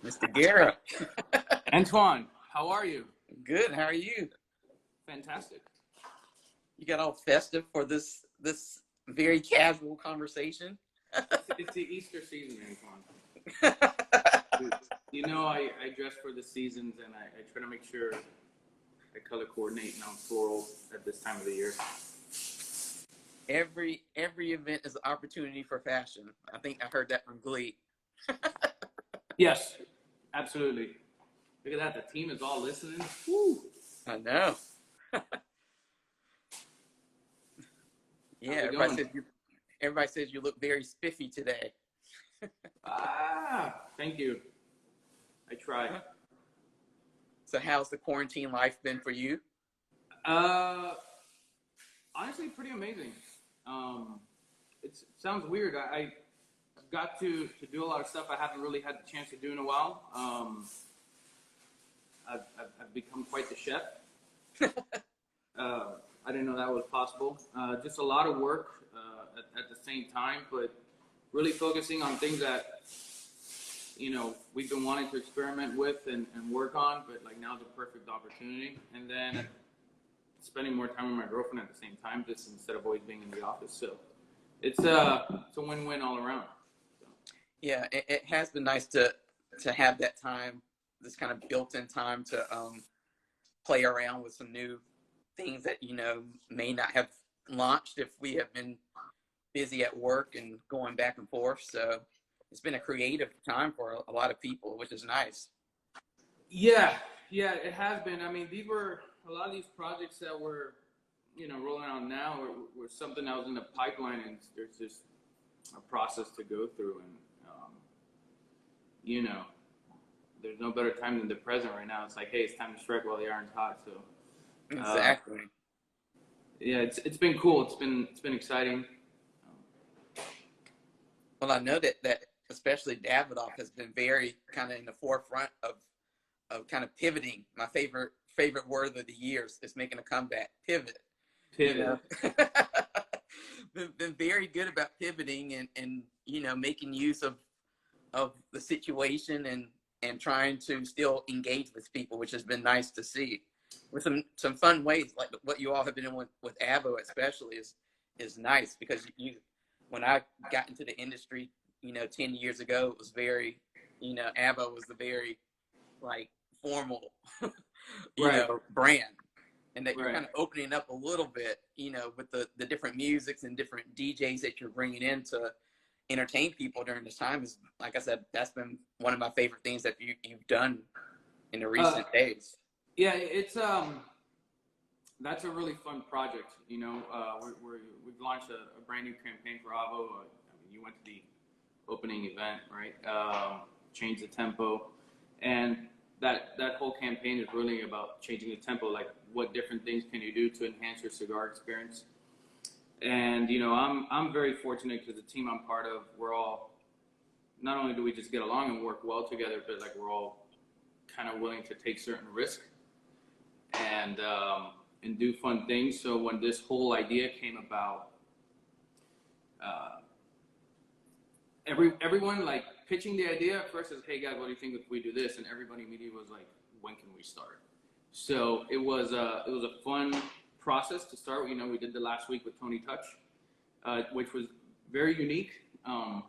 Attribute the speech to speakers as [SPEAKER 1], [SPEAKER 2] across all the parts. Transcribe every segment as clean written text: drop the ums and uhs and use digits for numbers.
[SPEAKER 1] Mr. Guerra.
[SPEAKER 2] Antoine, how are you?
[SPEAKER 1] Good. How are you?
[SPEAKER 2] Fantastic.
[SPEAKER 1] You got all festive for this very casual conversation?
[SPEAKER 2] It's the Easter season, Antoine. You know, I dress for the seasons, and I try to make sure I color coordinate and I'm floral at this time of the year.
[SPEAKER 1] Every event is an opportunity for fashion. I think I heard that from Glee.
[SPEAKER 2] Yes, absolutely. Look at that. The team is all listening. Woo.
[SPEAKER 1] I know. Yeah, everybody says you look very spiffy today.
[SPEAKER 2] Thank you. I try.
[SPEAKER 1] So how's the quarantine life been for you?
[SPEAKER 2] Honestly, pretty amazing. It sounds weird. I got to do a lot of stuff I haven't really had the chance to do in a while. I've become quite the chef. I didn't know that was possible. Just a lot of work at the same time, but really focusing on things that, you know, we've been wanting to experiment with and work on, but like now's the perfect opportunity. And then spending more time with my girlfriend at the same time, just instead of always being in the office. So it's a win-win all around. So.
[SPEAKER 1] Yeah, it has been nice to have that time, this kind of built-in time to play around with some new things that, you know, may not have launched if we have been busy at work and going back and forth. So it's been a creative time for a lot of people, which is nice.
[SPEAKER 2] Yeah, it has been. I mean, a lot of these projects that we're, you know, rolling out now were something that was in the pipeline, and there's just a process to go through. And, you know, there's no better time than the present right now. It's like, hey, it's time to strike while the iron's hot. So
[SPEAKER 1] exactly.
[SPEAKER 2] Yeah, it's been cool. It's been exciting.
[SPEAKER 1] Well, I know that especially Davidoff has been very kind of in the forefront of kind of pivoting. My favorite word of the year is making a comeback. Pivot.
[SPEAKER 2] You
[SPEAKER 1] know? been very good about pivoting and you know, making use of the situation and trying to still engage with people, which has been nice to see. With some fun ways, like what you all have been doing with AVO especially is nice, because when I got into the industry, you know, 10 years ago, it was very, you know, AVO was the very like formal, you know, brand, and that you're kind of opening up a little bit, you know, with the different musics and different DJs that you're bringing in to entertain people during this time. Is, like I said, that's been one of my favorite things that you've done in the recent days.
[SPEAKER 2] Yeah, it's that's a really fun project. You know, we've launched a brand new campaign for AVO. I mean, you went to the opening event, right? Change the tempo, and that whole campaign is really about changing the tempo. Like, what different things can you do to enhance your cigar experience? And you know, I'm very fortunate because the team I'm part of, we're all, not only do we just get along and work well together, but like we're all kind of willing to take certain risks and do fun things. So when this whole idea came about, everyone like pitching the idea at first is, hey guys, what do you think if we do this? And everybody immediately was like, when can we start? So it was a fun process to start. You know, we did the last week with Tony Touch, which was very unique. You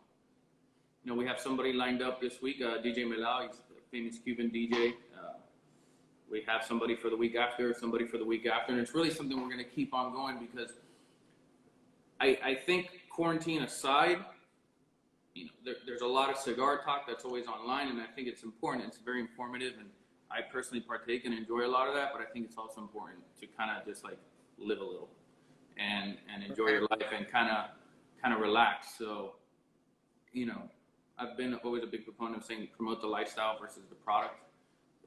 [SPEAKER 2] know, we have somebody lined up this week, DJ Milao, he's a famous Cuban DJ. We have somebody for the week after, and it's really something we're going to keep on going, because I think, quarantine aside, you know, there's a lot of cigar talk that's always online, and I think it's important. It's very informative, and I personally partake and enjoy a lot of that, but I think it's also important to kind of just like live a little and enjoy your life and kind of relax. So, you know, I've been always a big proponent of saying promote the lifestyle versus the product.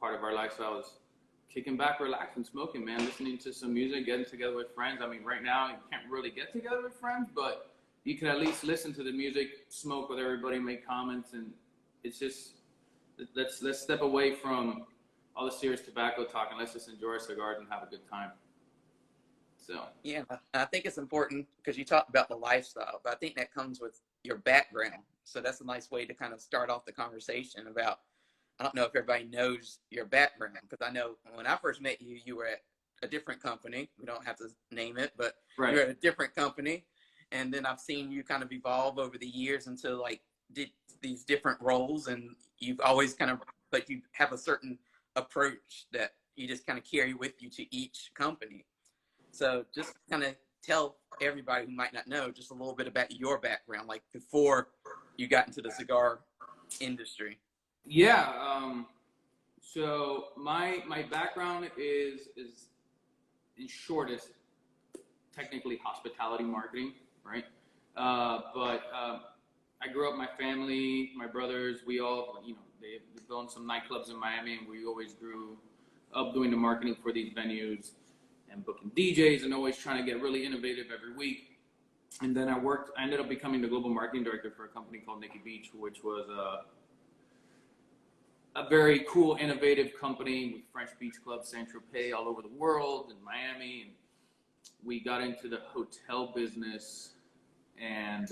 [SPEAKER 2] Part of our lifestyle is kicking back, relaxing, smoking, man, listening to some music, getting together with friends. I mean, right now you can't really get together with friends, but you can at least listen to the music, smoke with everybody, make comments, and it's just, let's step away from all the serious tobacco talk and let's just enjoy our cigars and have a good time. So
[SPEAKER 1] yeah, I think it's important because you talked about the lifestyle, but I think that comes with your background. So that's a nice way to kind of start off the conversation about I don't know if everybody knows your background, because I know when I first met you, you were at a different company. We don't have to name it, but
[SPEAKER 2] Right.
[SPEAKER 1] you're at a different company. And then I've seen you kind of evolve over the years into like did these different roles, and you've always kind of, but you have a certain approach that you just kind of carry with you to each company. So just kind of tell everybody who might not know just a little bit about your background, like before you got into the cigar industry.
[SPEAKER 2] Yeah. So my background is in short is technically hospitality marketing, right? But I grew up, my family, my brothers, we all, they owned some nightclubs in Miami, and we always grew up doing the marketing for these venues and booking DJs and always trying to get really innovative every week. And then I ended up becoming the global marketing director for a company called Nikki Beach, which was a very cool, innovative company with French beach clubs, Saint-Tropez, all over the world, in Miami. And we got into the hotel business, and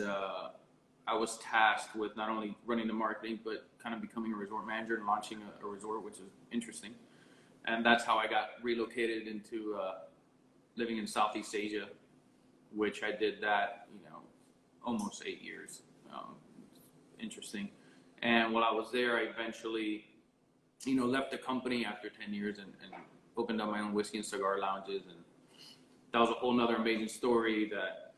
[SPEAKER 2] I was tasked with not only running the marketing, but kind of becoming a resort manager and launching a resort, which is interesting. And that's how I got relocated into living in Southeast Asia, which I did that, almost 8 years. Interesting. And while I was there, I eventually, left the company after 10 years and opened up my own whiskey and cigar lounges. And that was a whole nother amazing story that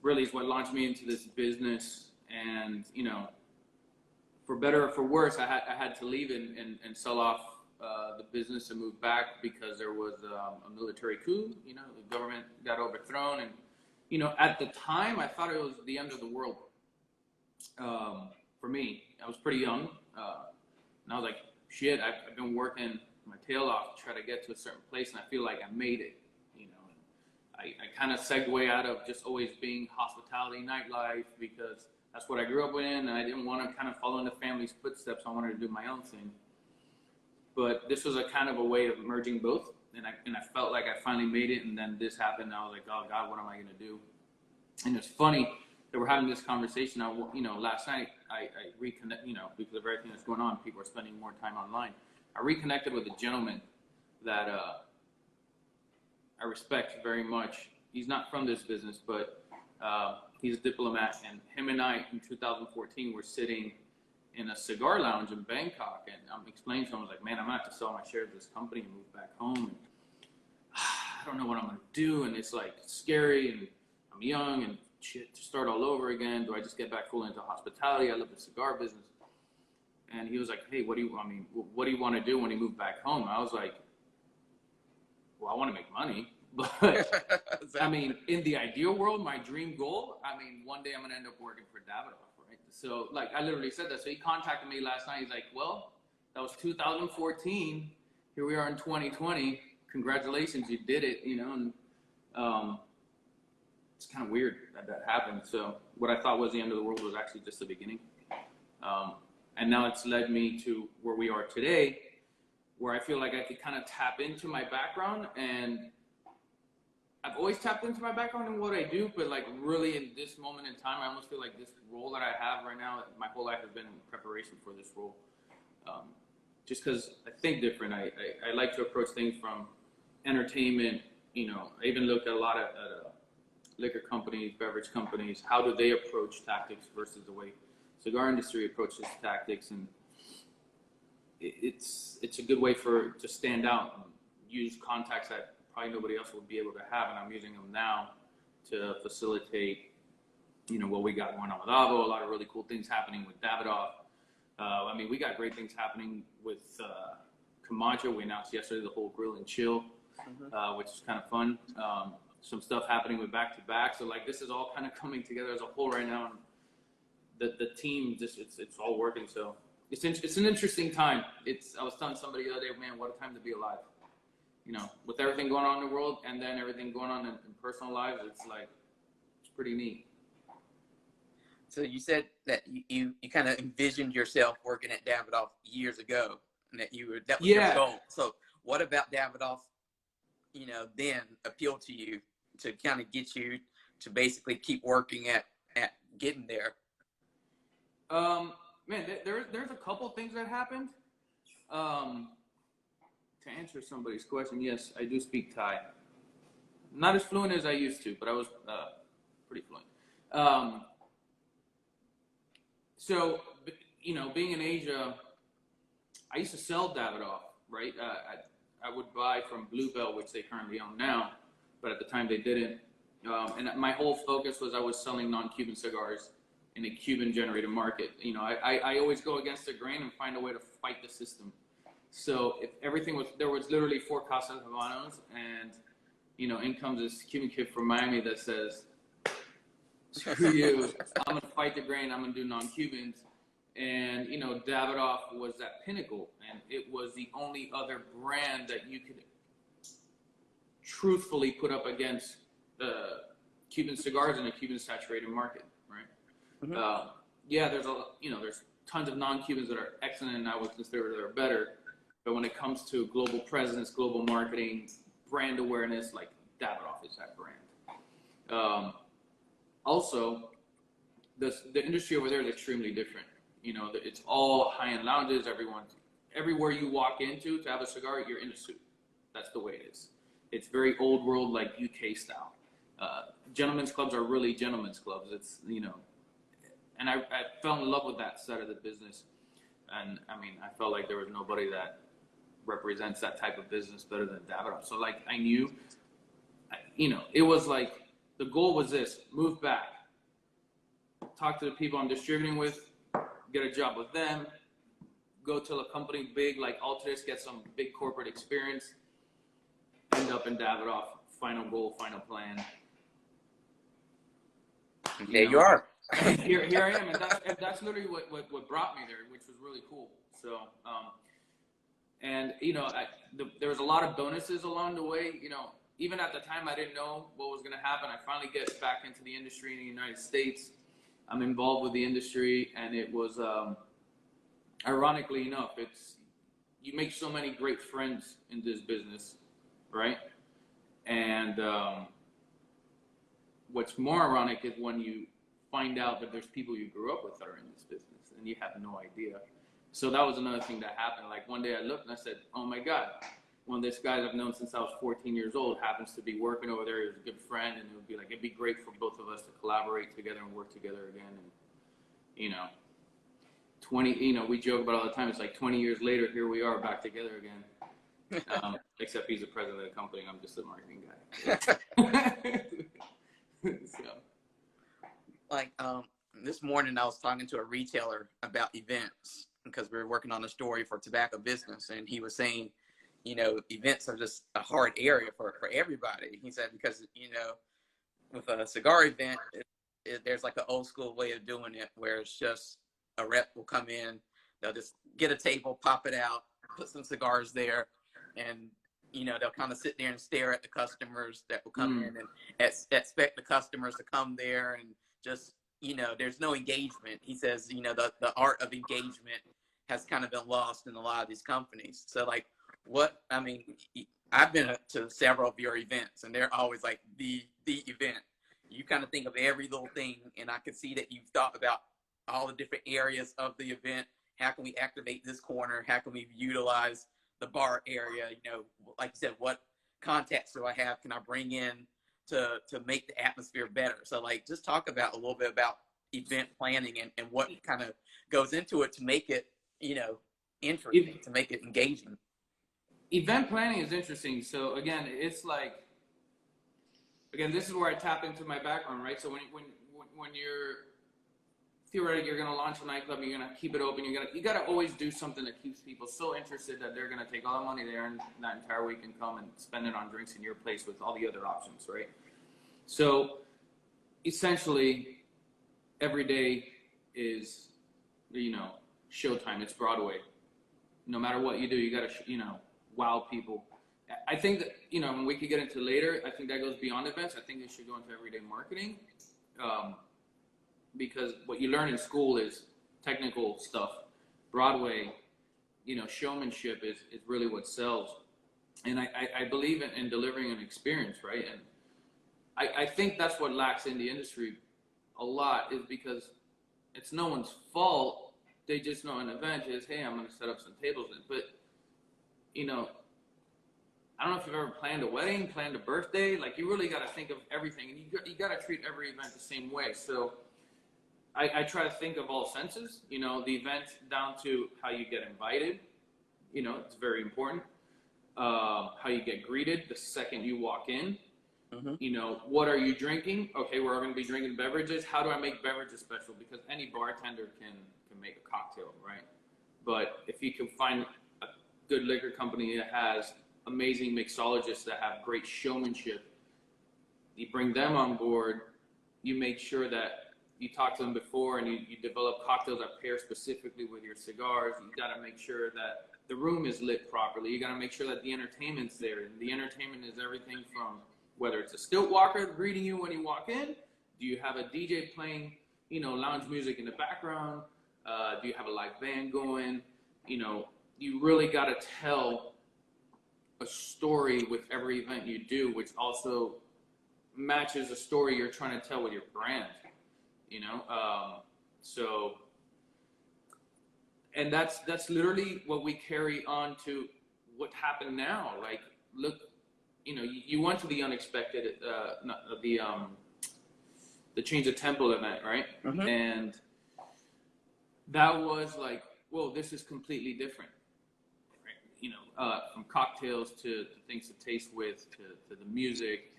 [SPEAKER 2] really is what launched me into this business. And, for better or for worse, I had to leave and sell off the business and move back because there was a military coup. The government got overthrown. And, at the time, I thought it was the end of the world. For me, I was pretty young. And I was like, shit, I've been working my tail off to try to get to a certain place, and I feel like I made it. I kind of segue out of just always being hospitality, nightlife, because that's what I grew up in, and I didn't want to kind of follow in the family's footsteps. I wanted to do my own thing. But this was a kind of a way of merging both, and I felt like I finally made it, and then this happened, and I was like, oh God, what am I going to do? And it's funny that we're having this conversation. Last night I reconnect, because of everything that's going on, people are spending more time online. I reconnected with a gentleman that I respect very much. He's not from this business, but he's a diplomat, and him and I in 2014 were sitting in a cigar lounge in Bangkok, and I'm explaining to him, I was like, man, I'm gonna have to sell my shares of this company and move back home, and I don't know what I'm gonna do, and it's like scary, and I'm young, and shit, to start all over again. Do I just get back full into hospitality? I love the cigar business. And he was like, hey, what do you want to do when you move back home? I was like, well, I want to make money, but I mean, in the ideal world, my dream goal, one day I'm going to end up working for Davidoff, right? So like, I literally said that. So he contacted me last night. He's like, well, that was 2014. Here we are in 2020. Congratulations, you did it, and it's kind of weird that happened. So what I thought was the end of the world was actually just the beginning. And now it's led me to where we are today, where I feel like I could kind of tap into my background, and I've always tapped into my background in what I do, but like really in this moment in time, I almost feel like this role that I have right now, my whole life has been in preparation for this role. Just because I think different. I like to approach things from entertainment. I even look at a lot of liquor companies, beverage companies. How do they approach tactics versus the way cigar industry approaches tactics? And it's a good way to stand out and use contacts that probably nobody else would be able to have, and I'm using them now to facilitate, what we got going on with AVO. A lot of really cool things happening with Davidoff. We got great things happening with Camacho. We announced yesterday the whole grill and chill, which is kind of fun. Some stuff happening with back-to-back. So like, this is all kind of coming together as a whole right now, and the team just it's all working. So it's an interesting time. I was telling somebody the other day, man, what a time to be alive. With everything going on in the world, and then everything going on in personal lives, it's pretty neat.
[SPEAKER 1] So you said that you kind of envisioned yourself working at Davidoff years ago, and that was your goal. So what about Davidoff, then appealed to you to kind of get you to basically keep working at getting there?
[SPEAKER 2] Man, there's a couple things that happened. To answer somebody's question, yes, I do speak Thai. Not as fluent as I used to, but I was pretty fluent. So, being in Asia, I used to sell Davidoff, right? I would buy from Bluebell, which they currently own now, but at the time they didn't. And my whole focus was I was selling non-Cuban cigars in a Cuban-generated market. I always go against the grain and find a way to fight the system. So if everything was, there was literally 4 Casas Habanos, and in comes this Cuban kid from Miami that says, "Screw you! I'm gonna fight the grain. I'm gonna do non-Cubans." And Davidoff was that pinnacle, and it was the only other brand that you could truthfully put up against Cuban cigars in a Cuban saturated market, right? Mm-hmm. Yeah, there's there's tons of non-Cubans that are excellent, and I would consider they're better. But when it comes to global presence, global marketing, brand awareness, like Davidoff is that brand. Also, the industry over there is extremely different. It's all high-end lounges. Everywhere you walk into to have a cigar, you're in a suit. That's the way it is. It's very old world, like UK style. Gentlemen's clubs are really gentlemen's clubs. It's, and I fell in love with that side of the business. And I mean, I felt like there was nobody that represents that type of business better than Davidoff. So like, I knew, it was like, the goal was this: move back, talk to the people I'm distributing with, get a job with them, go to a company big like Altris, get some big corporate experience, end up in Davidoff. Final goal, final plan.
[SPEAKER 1] There you are.
[SPEAKER 2] here I am, and that's literally what brought me there, which was really cool. So, there was a lot of bonuses along the way. Even at the time, I didn't know what was going to happen. I finally get back into the industry in the United States. I'm involved with the industry, and it was, ironically enough, you make so many great friends in this business, right? And what's more ironic is when you find out that there's people you grew up with that are in this business, and you have no idea. So that was another thing that happened. Like one day I looked and I said, "Oh my God, one of these guys I've known since I was 14 years old happens to be working over there. He's a good friend, and it'd be great for both of us to collaborate together and work together again." And 20, we joke about it all the time. It's like 20 years later, here we are back together again. Except he's the president of the company, and I'm just the marketing guy. So.
[SPEAKER 1] Like this morning, I was talking to a retailer about events because we were working on a story for tobacco business, and he was saying, events are just a hard area for everybody. He said because with a cigar event, there's like an old school way of doing it where it's just a rep will come in, they'll just get a table, pop it out, put some cigars there, and they'll kind of sit there and stare at the customers that will come in and expect the customers to come there, and just there's no engagement. He says the art of engagement has kind of been lost in a lot of these companies. So like I've been to several of your events, and they're always like the event. You kind of think of every little thing, and I can see that you've thought about all the different areas of the event. How can we activate this corner? How can we utilize the bar area? Like you said, what contacts do I have? Can I bring in to make the atmosphere better? So like, just talk about a little bit about event planning and what kind of goes into it to make it, interesting, to make it engaging.
[SPEAKER 2] Event planning is interesting. So again, it's like, this is where I tap into my background, right? So when you're theoretically, you're going to launch a nightclub, you're going to keep it open, you got to always do something that keeps people so interested that they're going to take all the money there and that entire week and come and spend it on drinks in your place with all the other options, right? So essentially, every day is, showtime. It's Broadway. No matter what you do, you got to, wow people. I think that, when we could get into later, I think that goes beyond events. I think it should go into everyday marketing. Because what you learn in school is technical stuff. Broadway, showmanship is really what sells. And I believe in delivering an experience, right? And I think that's what lacks in the industry a lot, is because it's no one's fault. They just know an event is, hey, I'm going to set up some tables. But you know, I don't know if you've ever planned a wedding, planned a birthday. Like, you really got to think of everything, and you got to treat every event the same way. So I try to think of all senses, you know, the event down to how you get invited, you know, it's very important. How you get greeted the second you walk in.
[SPEAKER 1] Mm-hmm.
[SPEAKER 2] You know, what are you drinking? Okay, we're going to be drinking beverages. How do I make beverages special? Because any bartender can make a cocktail, right? But if you can find a good liquor company that has amazing mixologists that have great showmanship, you bring them on board. You make sure that you talk to them before, and you develop cocktails that pair specifically with your cigars. You got to make sure that the room is lit properly. You got to make sure that the entertainment's there. And the entertainment is everything from whether it's a stilt walker greeting you when you walk in. Do you have a DJ playing, you know, lounge music in the background? Do you have a live band going? You know, you really got to tell a story with every event you do, which also matches a story you're trying to tell with your brand. You know, so, and that's literally what we carry on to what happened now. Like, look, you know, you went to the unexpected, the Change of Temple event, right?
[SPEAKER 1] Mm-hmm.
[SPEAKER 2] And that was like, whoa, this is completely different. Right? You know, from cocktails to things to taste with, to the music,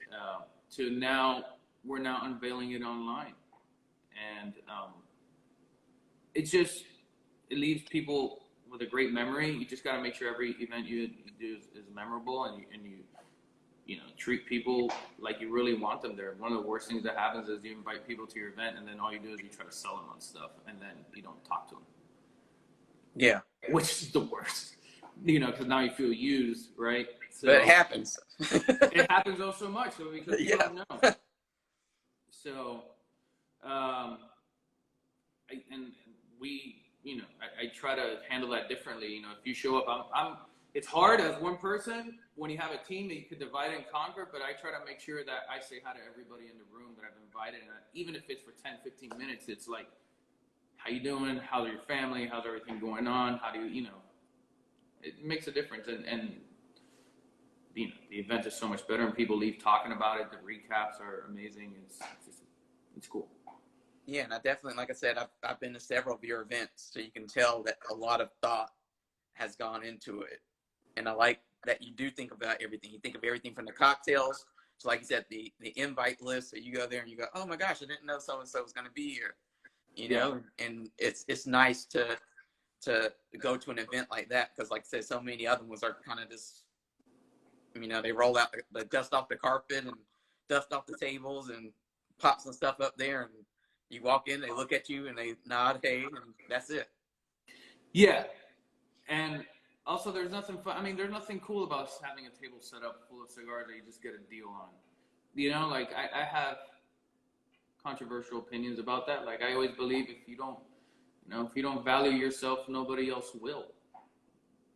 [SPEAKER 2] to now, we're now unveiling it online. And it leaves people with a great memory. You just got to make sure every event you do is memorable, and you know, treat people like you really want them there. One of the worst things that happens is you invite people to your event, and then all you do is you try to sell them on stuff, and then you don't talk to them.
[SPEAKER 1] Yeah,
[SPEAKER 2] which is the worst. You know, because now you feel used, right? So
[SPEAKER 1] but it happens.
[SPEAKER 2] It happens oh so much, so because you don't know. So. I try to handle that differently. You know, if you show up, it's hard as one person when you have a team that you could divide and conquer, but I try to make sure that I say hi to everybody in the room that I've invited. And even if it's for 10, 15 minutes, it's like, how you doing? How's your family? How's everything going on? How do you know, it makes a difference. And you know, the event is so much better, and people leave talking about it. The recaps are amazing. It's cool.
[SPEAKER 1] Yeah, and I definitely, like I said, I've been to several of your events, so you can tell that a lot of thought has gone into it. And I like that you do think about everything. You think of everything from the cocktails. So like you said, the invite list, so you go there and you go, oh my gosh, I didn't know so-and-so was going to be here. You know, and it's nice to go to an event like that, because like I said, so many other ones are kind of just, you know, they roll out the dust off the carpet and dust off the tables and pop some stuff up there, and you walk in, they look at you and they nod, hey, and that's it.
[SPEAKER 2] Yeah. And also, there's nothing fun. I mean, there's nothing cool about having a table set up full of cigars that you just get a deal on. You know, like I have controversial opinions about that. Like, I always believe if you don't value yourself, nobody else will.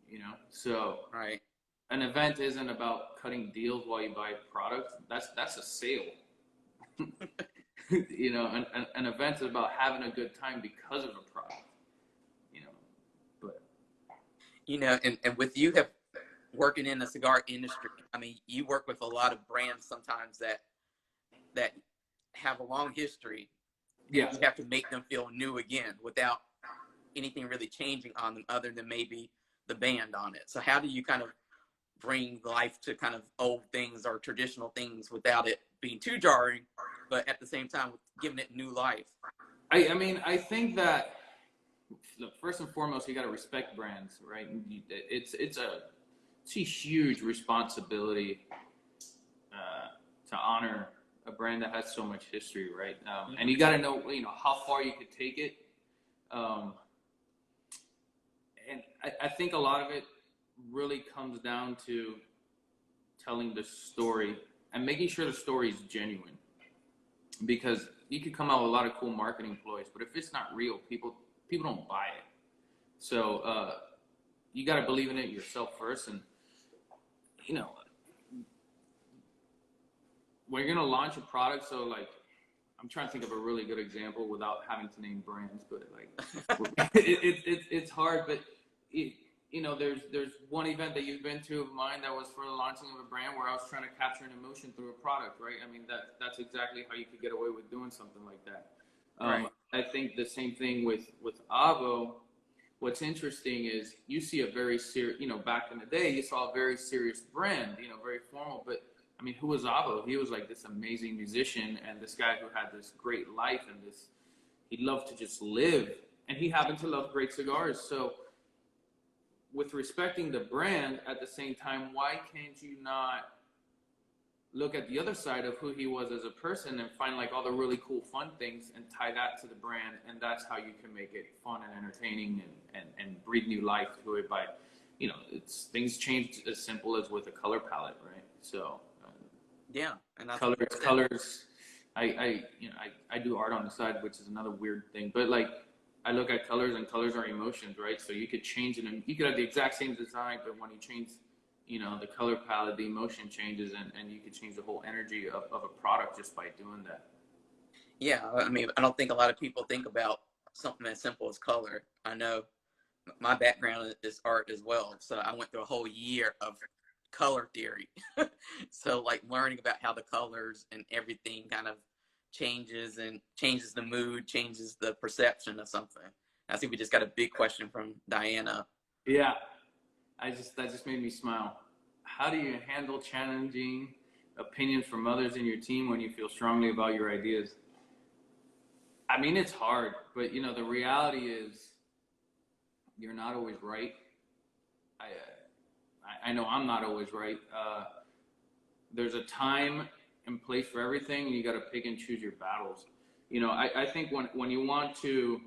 [SPEAKER 2] You know, so
[SPEAKER 1] right.
[SPEAKER 2] An event isn't about cutting deals while you buy products. That's a sale. You know, an event is about having a good time because of a product. You know, but
[SPEAKER 1] you know, and with you working in the cigar industry, I mean, you work with a lot of brands sometimes that have a long history.
[SPEAKER 2] Yeah,
[SPEAKER 1] you have to make them feel new again without anything really changing on them other than maybe the band on it. So how do you kind of bring life to kind of old things or traditional things without it being too jarring, but at the same time giving it new life?
[SPEAKER 2] I mean, I think that, look, first and foremost, you got to respect brands, right? It's a huge responsibility to honor a brand that has so much history, right? And you got to know, you know, how far you could take it. And I think a lot of it really comes down to telling the story and making sure the story is genuine, because you could come out with a lot of cool marketing ploys, but if it's not real, people don't buy it. So you got to believe in it yourself first. And you know, when you're gonna launch a product, so like, I'm trying to think of a really good example without having to name brands, but like it's hard. But you you know, there's one event that you've been to of mine that was for the launching of a brand where I was trying to capture an emotion through a product, right? I mean, that's exactly how you could get away with doing something like that.
[SPEAKER 1] Right.
[SPEAKER 2] I think the same thing with AVO. What's interesting is you see a very serious, you know, back in the day, you saw a very serious brand, you know, very formal. But I mean, who was AVO? He was like this amazing musician and this guy who had this great life and this, he loved to just live. And he happened to love great cigars. So with respecting the brand at the same time, why can't you not look at the other side of who he was as a person and find like all the really cool fun things and tie that to the brand, and that's how you can make it fun and entertaining and breathe new life to it by, you know, it's things change as simple as with a color palette, right? So
[SPEAKER 1] yeah, and that's
[SPEAKER 2] colors. I do art on the side, which is another weird thing, but like I look at colors and colors are emotions, right? So you could change it and you could have the exact same design, but when you change, you know, the color palette, the emotion changes, and you can change the whole energy of a product just by doing that.
[SPEAKER 1] Yeah, I mean, I don't think a lot of people think about something as simple as color. I know my background is art as well, so I went through a whole year of color theory. So like learning about how the colors and everything kind of changes and changes the mood, changes the perception of something. I think we just got a big question from Diana.
[SPEAKER 2] Yeah. That just made me smile. How do you handle challenging opinions from others in your team when you feel strongly about your ideas? I mean, it's hard, but you know, the reality is you're not always right. I know I'm not always right. There's a time and place for everything, and you got to pick and choose your battles. You know, I think when you want to,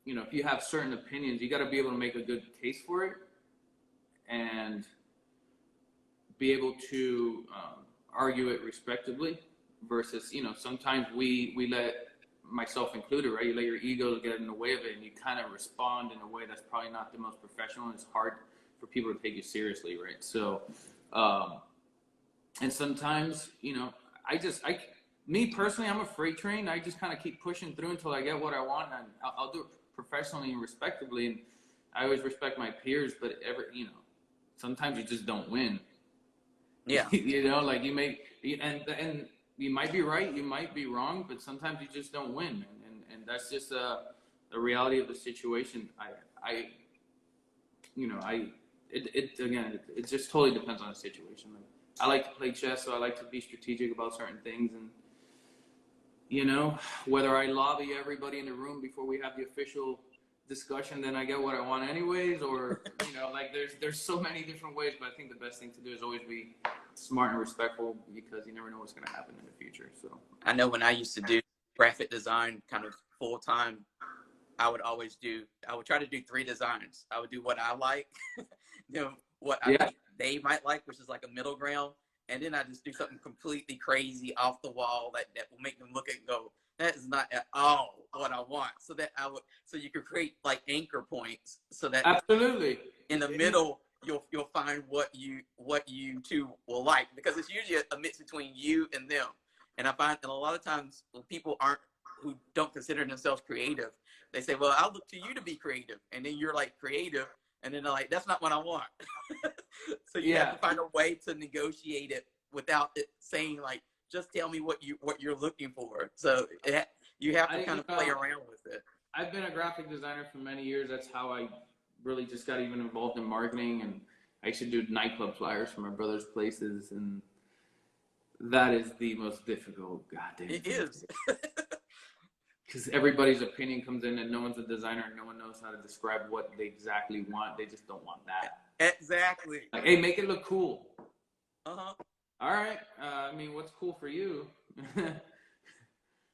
[SPEAKER 2] you know, if you have certain opinions, you got to be able to make a good case for it and be able to argue it respectably versus, you know, sometimes we let, myself included, right? You let your ego get in the way of it and you kind of respond in a way that's probably not the most professional, and it's hard for people to take you seriously, right? So, and sometimes, you know, me personally, I'm a freight train. I just kind of keep pushing through until I get what I want, and I'll do it professionally and respectably, and I always respect my peers, but you know, sometimes you just don't win.
[SPEAKER 1] Yeah.
[SPEAKER 2] You know, like you may, and you might be right, you might be wrong, but sometimes you just don't win, and that's just the reality of the situation. It just totally depends on the situation. Like, I like to play chess, so I like to be strategic about certain things, and you know, whether I lobby everybody in the room before we have the official discussion, then I get what I want anyways, or you know, like there's so many different ways, but I think the best thing to do is always be smart and respectful, because you never know what's going to happen in the future. So
[SPEAKER 1] I know when I used to do graphic design kind of full time, I would try to do 3 designs. I would do what I like, you know, what I think they might like, which is like a middle ground. And then I just do something completely crazy off the wall that will make them look at and go, that is not at all what I want. So you could create like anchor points so that
[SPEAKER 2] absolutely
[SPEAKER 1] in the middle, you'll find what you two will like, because it's usually a mix between you and them. And I find that a lot of times when people who don't consider themselves creative, they say, well, I'll look to you to be creative. And then you're like creative. And then they're like, that's not what I want. So you have to find a way to negotiate it without it saying like, just tell me what you're looking for. So you have to kind of play around with it.
[SPEAKER 2] I've been a graphic designer for many years. That's how I really just got even involved in marketing. And I used to do nightclub flyers for my brother's places. And that is the most difficult goddamn thing.
[SPEAKER 1] It is.
[SPEAKER 2] Because everybody's opinion comes in, and no one's a designer, and no one knows how to describe what they exactly want. They just don't want that.
[SPEAKER 1] Exactly.
[SPEAKER 2] Like, hey, make it look cool.
[SPEAKER 1] Uh-huh.
[SPEAKER 2] All right. I mean, what's cool for you?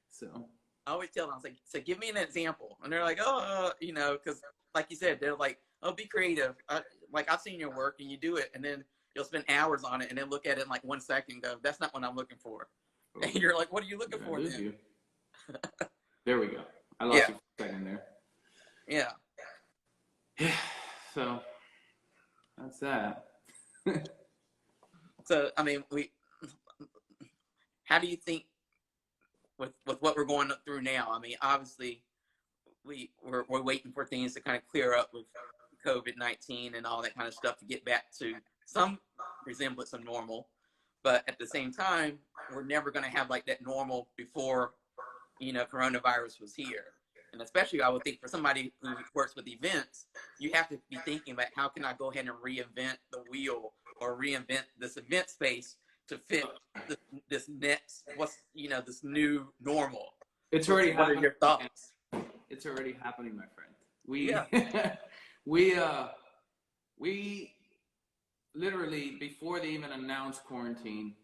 [SPEAKER 2] So
[SPEAKER 1] I always tell them, I was like, so give me an example. And they're like, oh, you know, because like you said, they're like, oh, be creative. I've seen your work and you do it. And then you'll spend hours on it and then look at it in like 1 second and go, that's not what I'm looking for. Oh. And you're like, what are you looking for then?
[SPEAKER 2] There we go. I lost you for a second there.
[SPEAKER 1] Yeah.
[SPEAKER 2] So that's that.
[SPEAKER 1] So, I mean, how do you think with what we're going through now? I mean, obviously we're waiting for things to kind of clear up with COVID-19 and all that kind of stuff to get back to some resemblance of normal. But at the same time, we're never going to have like that normal before, coronavirus was here. And especially, I would think for somebody who works with events, you have to be thinking about how can I go ahead and reinvent the wheel or reinvent this event space to fit this next, this new normal.
[SPEAKER 2] It's already
[SPEAKER 1] What are
[SPEAKER 2] happening.
[SPEAKER 1] your thoughts?
[SPEAKER 2] It's already happening, my friend. We literally, before they even announced quarantine,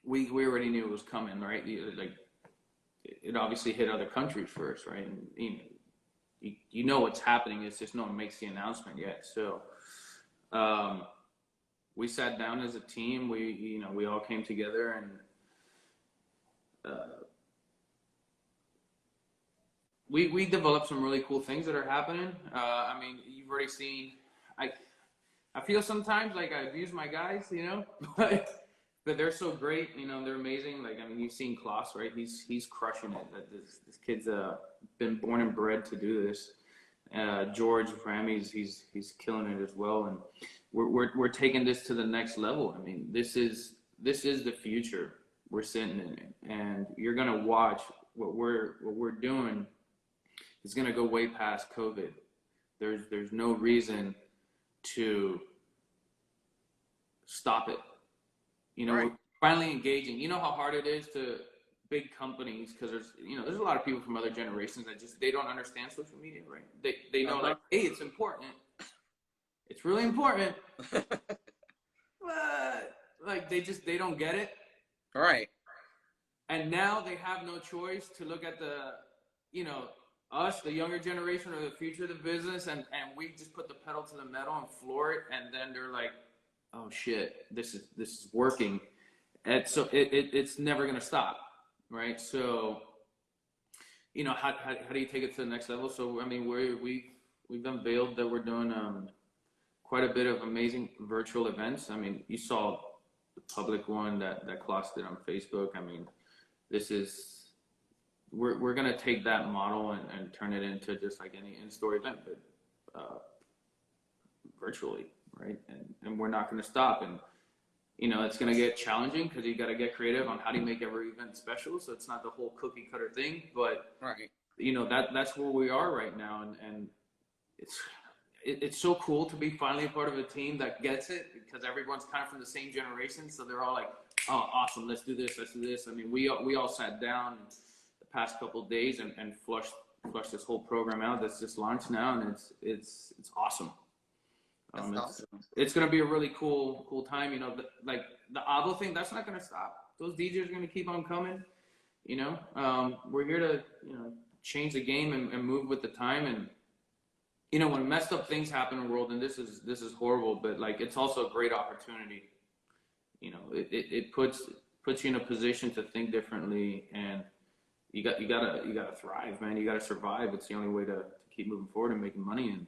[SPEAKER 2] we already knew it was coming, right? Like, it obviously hit other countries first, right? And you know what's happening. It's just no one makes the announcement yet. So we sat down as a team. We all came together, and we developed some really cool things that are happening. I mean, you've already seen. I feel sometimes like I abuse my guys, but they're so great. They're amazing. Like, I mean, you've seen Klaus, right? He's crushing it. This kid's been born and bred to do this. George Ramey's he's killing it as well, and we're taking this to the next level. I mean, this is the future we're sitting in, and you're gonna watch what we're doing is gonna go way past COVID. There's no reason to stop it.
[SPEAKER 1] Right.
[SPEAKER 2] We're finally engaging. You know how hard it is to big companies, because there's a lot of people from other generations that they don't understand social media, right? They know like, hey, it's important. It's really important. But like they don't get it.
[SPEAKER 1] Right.
[SPEAKER 2] And now they have no choice to look at us, the younger generation, or the future of the business, and we just put the pedal to the metal and floor it, and then they're like, oh shit, this is working. And so it's never gonna stop, right? So how do you take it to the next level? So I mean, we've unveiled that we're doing quite a bit of amazing virtual events. I mean, you saw the public one that Klaus did on Facebook. I mean, we're gonna take that model and turn it into just like any in-store event, but virtually, right? And we're not gonna stop. And it's gonna get challenging because you got to get creative on how do you make every event special. So it's not the whole cookie cutter thing, but
[SPEAKER 1] right.
[SPEAKER 2] That's where we are right now, and it's so cool to be finally a part of a team that gets it, because everyone's kind of from the same generation, so they're all like, oh, awesome, let's do this. I mean, we all sat down the past couple of days and flushed this whole program out that's just launched now, and it's awesome.
[SPEAKER 1] Awesome.
[SPEAKER 2] It's gonna be a really cool time. Like the AVO thing, that's not gonna stop. Those DJs are gonna keep on coming. We're here to change the game and move with the time. And when messed up things happen in the world, and this is horrible, but like it's also a great opportunity. It puts you in a position to think differently, and you gotta thrive, man. You gotta survive. It's the only way to keep moving forward and making money. And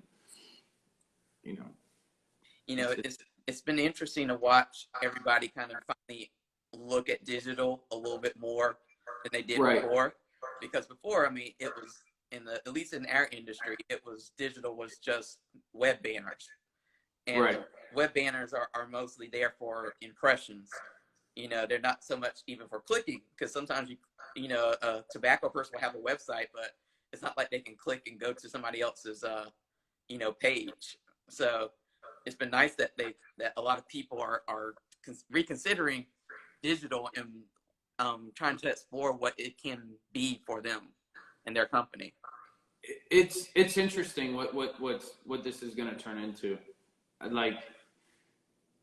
[SPEAKER 1] it's been interesting to watch everybody kind of finally look at digital a little bit more than they did before. Because before, I mean, it was at least in our industry, digital was just web banners. And web banners are mostly there for impressions. They're not so much even for clicking, because sometimes a tobacco person will have a website, but it's not like they can click and go to somebody else's page. So it's been nice that a lot of people are reconsidering digital and trying to explore what it can be for them and their company.
[SPEAKER 2] It's interesting what this is going to turn into. Like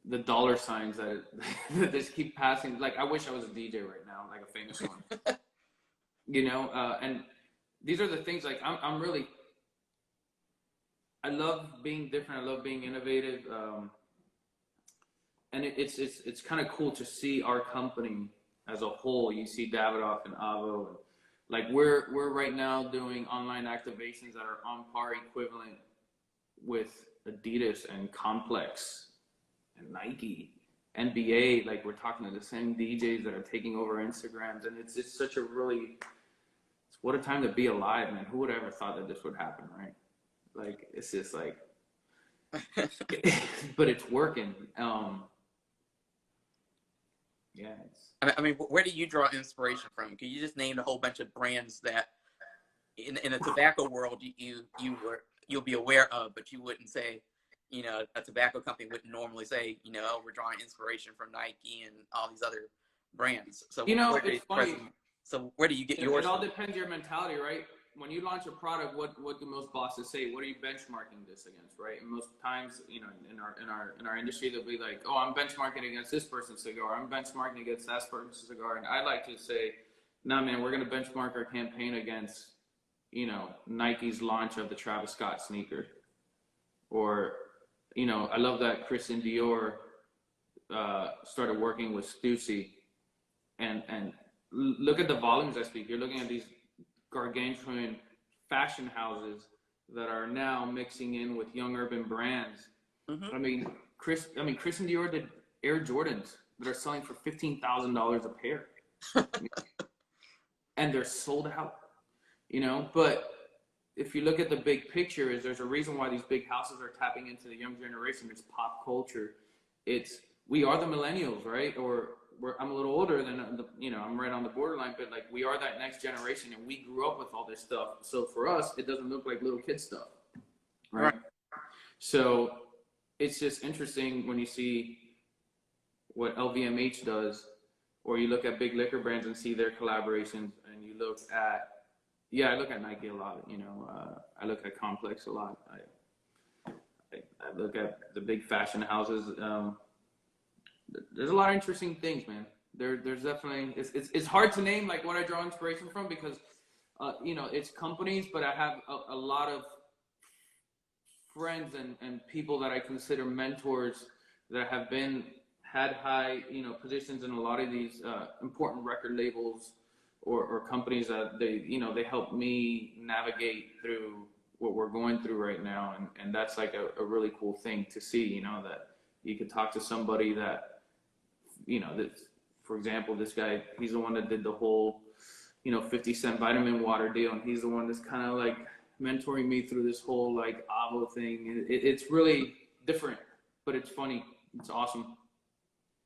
[SPEAKER 2] the dollar signs that just keep passing. Like, I wish I was a DJ right now, like a famous one. And these are the things, like I'm really, I love being different. I love being innovative. And it's kind of cool to see our company as a whole. You see Davidoff and AVO, and like we're right now doing online activations that are on par equivalent with Adidas and Complex and Nike, NBA. Like, we're talking to the same DJs that are taking over Instagrams, and it's such a really, what a time to be alive, man. Who would ever thought that this would happen, right? Like, it's just like, but it's working. Yeah.
[SPEAKER 1] I mean, where do you draw inspiration from? Can you just name a whole bunch of brands that in the tobacco world you'll be aware of, but you wouldn't say, you know, a tobacco company wouldn't normally say, you know, oh, we're drawing inspiration from Nike and all these other brands. So
[SPEAKER 2] You know, it's funny.
[SPEAKER 1] So where do you get yours?
[SPEAKER 2] It all depends your mentality, right? When you launch a product, what do most bosses say? What are you benchmarking this against, right? And most times, you know, in our industry, they'll be like, oh, I'm benchmarking against this person's cigar. I'm benchmarking against that person's cigar. And I like to say, nah, man, we're going to benchmark our campaign against, you know, Nike's launch of the Travis Scott sneaker. Or, you know, I love that Christian Dior started working with Stussy. And look at the volumes I speak. You're looking at these gargantuan fashion houses that are now mixing in with young urban brands. Mm-hmm. I mean, Christian Dior did Air Jordans that are selling for $15,000 a pair. And they're sold out, you know. But if you look at the big picture, there's a reason why these big houses are tapping into the young generation. It's pop culture. We are the millennials, right? I'm a little older than, you know, I'm right on the borderline, but like we are that next generation and we grew up with all this stuff. So for us, it doesn't look like little kid stuff, right? So it's just interesting when you see what LVMH does, or you look at big liquor brands and see their collaborations, and you look at, I look at Nike a lot, you know, I look at Complex a lot. I look at the big fashion houses. There's a lot of interesting things, man. There's definitely, it's hard to name like what I draw inspiration from because, you know, it's companies, but I have a lot of friends and people that I consider mentors that have had high, you know, positions in a lot of these important record labels or companies that they help me navigate through what we're going through right now. And that's like a really cool thing to see, you know, that you could talk to somebody that, you know, that, for example, this guy, he's the one that did the whole, you know, 50 cent vitamin water deal. And he's the one that's kind of like mentoring me through this whole like AVO thing. It's really different, but it's funny. It's awesome.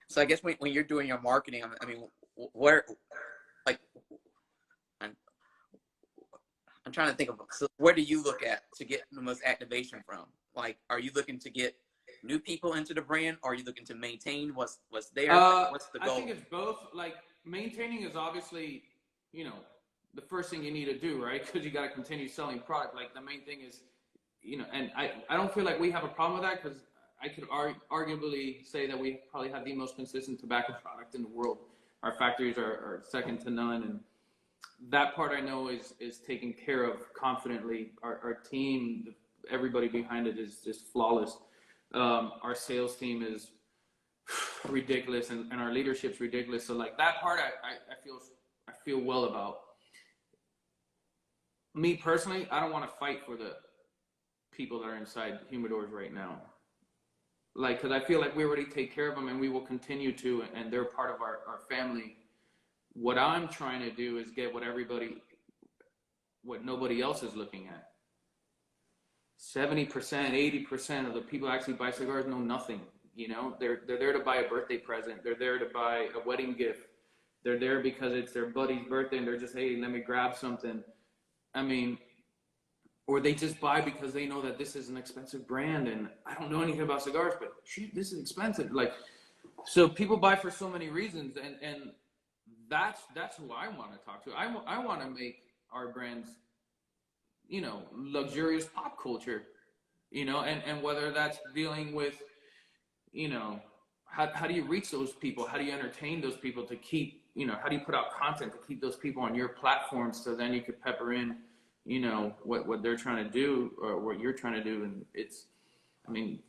[SPEAKER 1] So I guess when you're doing your marketing, I mean, where, like, I'm trying to think of, so where do you look at to get the most activation from? Like, are you looking to get new people into the brand, or are you looking to maintain what's there? What's the goal?
[SPEAKER 2] I think it's both. Like, maintaining is obviously, you know, the first thing you need to do, right? Because you got to continue selling product. Like, the main thing is, you know, and I don't feel like we have a problem with that because I could arguably say that we probably have the most consistent tobacco product in the world. Our factories are second to none, and that part I know is taken care of confidently. Our team, everybody behind it is just flawless. Our sales team is ridiculous, and our leadership's ridiculous. So like that part, I feel well about. Me personally, I don't want to fight for the people that are inside humidors right now. Like, because I feel like we already take care of them, and we will continue to, and they're part of our family. What I'm trying to do is get what nobody else is looking at. 70%, 80% of the people who actually buy cigars know nothing. You know, they're there to buy a birthday present. They're there to buy a wedding gift. They're there because it's their buddy's birthday and they're just, hey, let me grab something. I mean, or they just buy because they know that this is an expensive brand and I don't know anything about cigars, but shoot, this is expensive. Like, so people buy for so many reasons, and that's who I want to talk to. I want to make our brands, you know, luxurious pop culture, you know, and whether that's dealing with, you know, how do you reach those people? How do you entertain those people to keep, you know, how do you put out content to keep those people on your platforms so then you could pepper in, you know, what they're trying to do or what you're trying to do. And it's, I mean,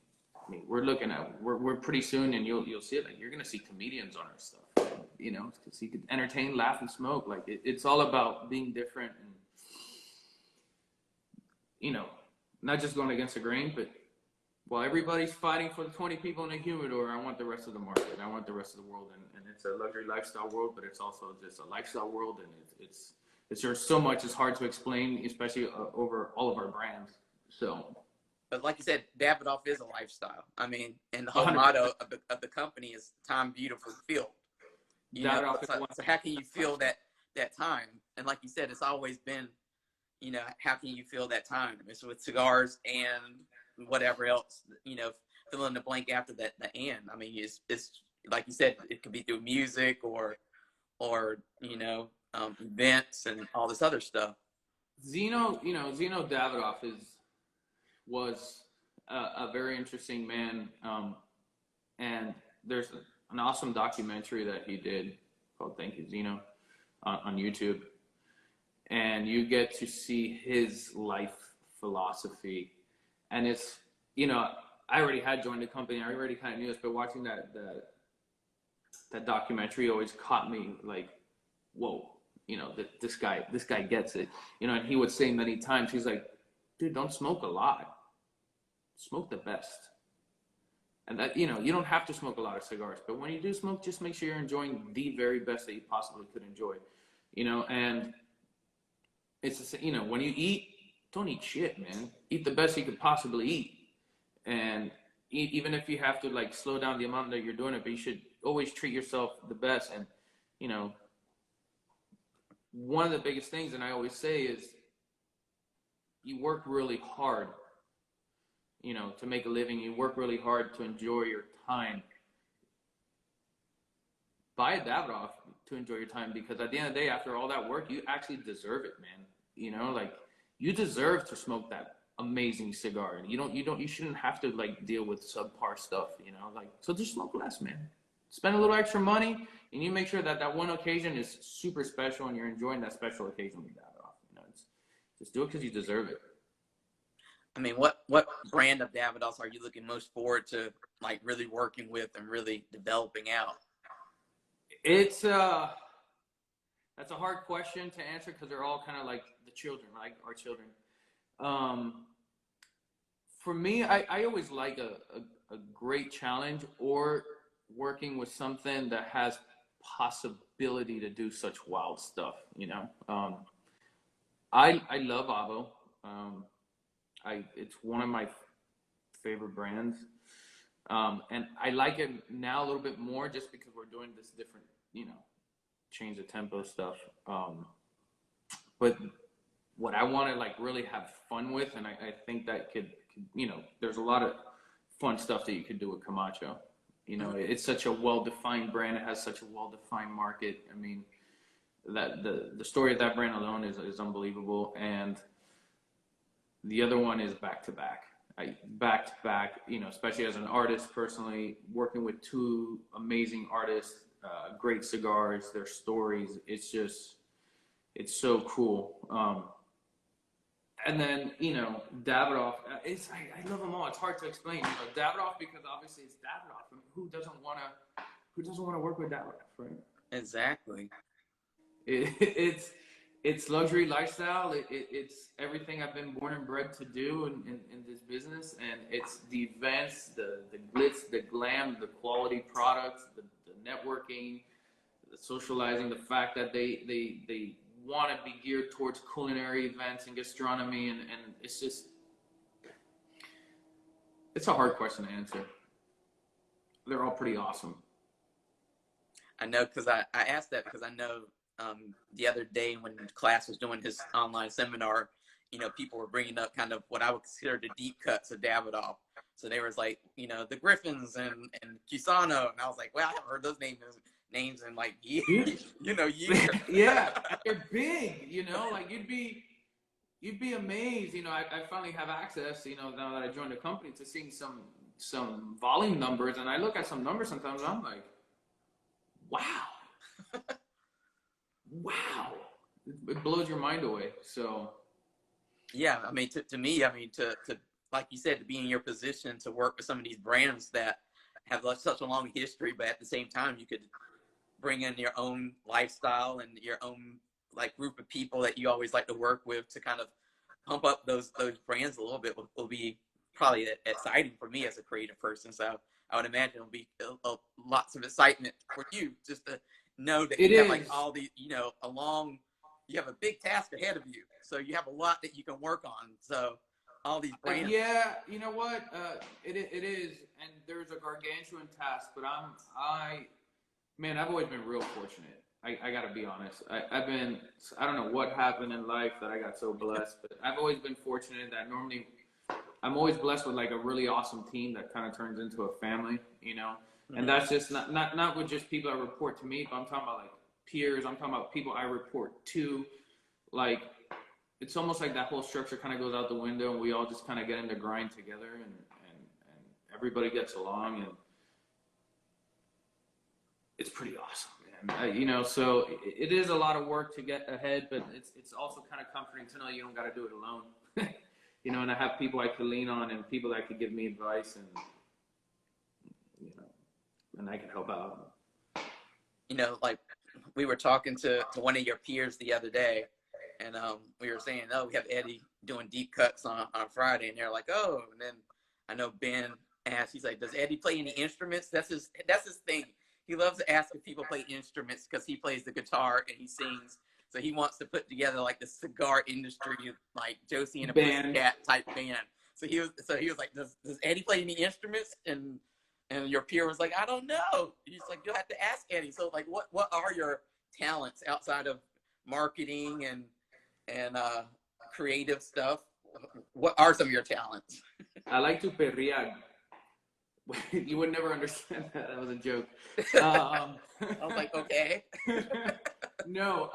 [SPEAKER 2] we're looking at, we're pretty soon, and you'll see it. Like, you're going to see comedians on our stuff, you know, because you could entertain, laugh, and smoke. Like, it's all about being different and, you know, not just going against the grain, but while everybody's fighting for the 20 people in a humidor, I want the rest of the market. I want the rest of the world. And it's a luxury lifestyle world, but it's also just a lifestyle world. And it's there's so much, it's hard to explain, especially over all of our brands. So,
[SPEAKER 1] but like you said, Davidoff is a lifestyle. I mean, and the whole
[SPEAKER 2] 100%.
[SPEAKER 1] motto of the company is time beautifully filled. You know,
[SPEAKER 2] Davidoff is
[SPEAKER 1] so,
[SPEAKER 2] one.
[SPEAKER 1] so how can you feel that time? And like you said, it's always been, you know, how can you feel that time? It's with cigars and whatever else, you know, fill in the blank after that, the end. I mean, it's like you said, it could be through music or you know, events and all this other stuff.
[SPEAKER 2] Zeno Davidoff was a very interesting man, and there's an awesome documentary that he did called "Thank You, Zeno" on YouTube, and you get to see his life philosophy, and it's, you know, I already had joined the company, I already kind of knew this, but watching that documentary always caught me like, whoa, you know, this guy gets it, you know. And he would say many times, he's like, dude, don't smoke a lot, smoke the best. And that, you know, you don't have to smoke a lot of cigars, but when you do smoke, just make sure you're enjoying the very best that you possibly could enjoy, you know. And it's, you know, when you eat, don't eat shit, man. Eat the best you could possibly eat, and even if you have to like slow down the amount that you're doing it, but you should always treat yourself the best. And, you know, one of the biggest things, and I always say, is you work really hard, you know, to make a living. You work really hard to enjoy your time. Buy a Davidoff to enjoy your time, because at the end of the day, after all that work, you actually deserve it, man. You know, like, you deserve to smoke that amazing cigar. And you shouldn't have to like deal with subpar stuff, you know, like, so just smoke less, man. Spend a little extra money, and you make sure that one occasion is super special and you're enjoying that special occasion with Davidoff. You know, just do it because you deserve it.
[SPEAKER 1] I mean, what brand of Davidoffs are you looking most forward to, like, really working with and really developing out?
[SPEAKER 2] It's that's a hard question to answer, because they're all kind of like the children, like our children. For me, I always like a great challenge, or working with something that has possibility to do such wild stuff, you know. I love AVO. It's one of my favorite brands, and I like it now a little bit more just because we're doing this different, you know, change the tempo stuff. But what I want to like really have fun with, and I think that could, you know, there's a lot of fun stuff that you could do with Camacho. You know, it's such a well-defined brand. It has such a well-defined market. I mean, that the story of that brand alone is unbelievable. And the other one is back to back, you know, especially as an artist personally, working with two amazing artists, great cigars, their stories. It's so cool. And then, you know, Davidoff, I love them all. It's hard to explain, you know, Davidoff, because obviously it's Davidoff. I mean, who doesn't want to work with Davidoff, right?
[SPEAKER 1] Exactly.
[SPEAKER 2] It's luxury lifestyle. It's everything I've been born and bred to do in this business. And it's the events, the glitz, the glam, the quality products, the networking, the socializing, the fact that they want to be geared towards culinary events and gastronomy, and it's just, it's a hard question to answer. They're all pretty awesome.
[SPEAKER 1] I know, because I asked that because I know the other day when class was doing his online seminar, you know, people were bringing up kind of what I would consider the deep cuts of Davidoff. So there was like, you know, the Griffins and Cusano, and I was like, well, I haven't heard those names in like years, you know, years.
[SPEAKER 2] Yeah, they're big, you know, like you'd be amazed, you know. I finally have access, you know, now that I joined the company, to seeing some volume numbers, and I look at some numbers sometimes and I'm like, wow. Wow. It blows your mind away. So
[SPEAKER 1] yeah, I mean, to me, I mean, to like you said, to be in your position to work with some of these brands that have such a long history, but at the same time, you could bring in your own lifestyle and your own like group of people that you always like to work with to kind of pump up those brands a little bit will be probably exciting for me as a creative person. So I would imagine it'll be lots of excitement for you just to know that you have like all these, you know, a long you have a big task ahead of you. So you have a lot that you can work on. So all these brands.
[SPEAKER 2] Yeah, you know what? It is, and there's a gargantuan task. But man, I've always been real fortunate. I gotta be honest. I've been, I don't know what happened in life that I got so blessed, but I've always been fortunate that normally I'm always blessed with like a really awesome team that kind of turns into a family, you know. Mm-hmm. And that's just not with just people that report to me, but I'm talking about like peers. I'm talking about people I report to. Like, it's almost like that whole structure kind of goes out the window, and we all just kind of get in the grind together, and everybody gets along, and it's pretty awesome, man. You know, so it is a lot of work to get ahead, but it's also kind of comforting to know you don't got to do it alone. You know, and I have people I could lean on and people that could give me advice, and you know, and I can help out.
[SPEAKER 1] You know, like we were talking to one of your peers the other day, and we were saying, oh, we have Eddie doing deep cuts on Friday, and they're like, oh, and then I know Ben asked, he's like, does Eddie play any instruments? That's his thing. He loves to ask if people play instruments because he plays the guitar and he sings. So he wants to put together like the cigar industry, like Josie and a Pussycat type band. So he was like, does Eddie play any instruments? And your peer was like, I don't know. He's like, you'll have to ask Eddie. So like, what are your talents outside of marketing and creative stuff? What are some of your talents?
[SPEAKER 2] I like to perrear. You would never understand that. That was a joke. I
[SPEAKER 1] was like, okay.
[SPEAKER 2] No.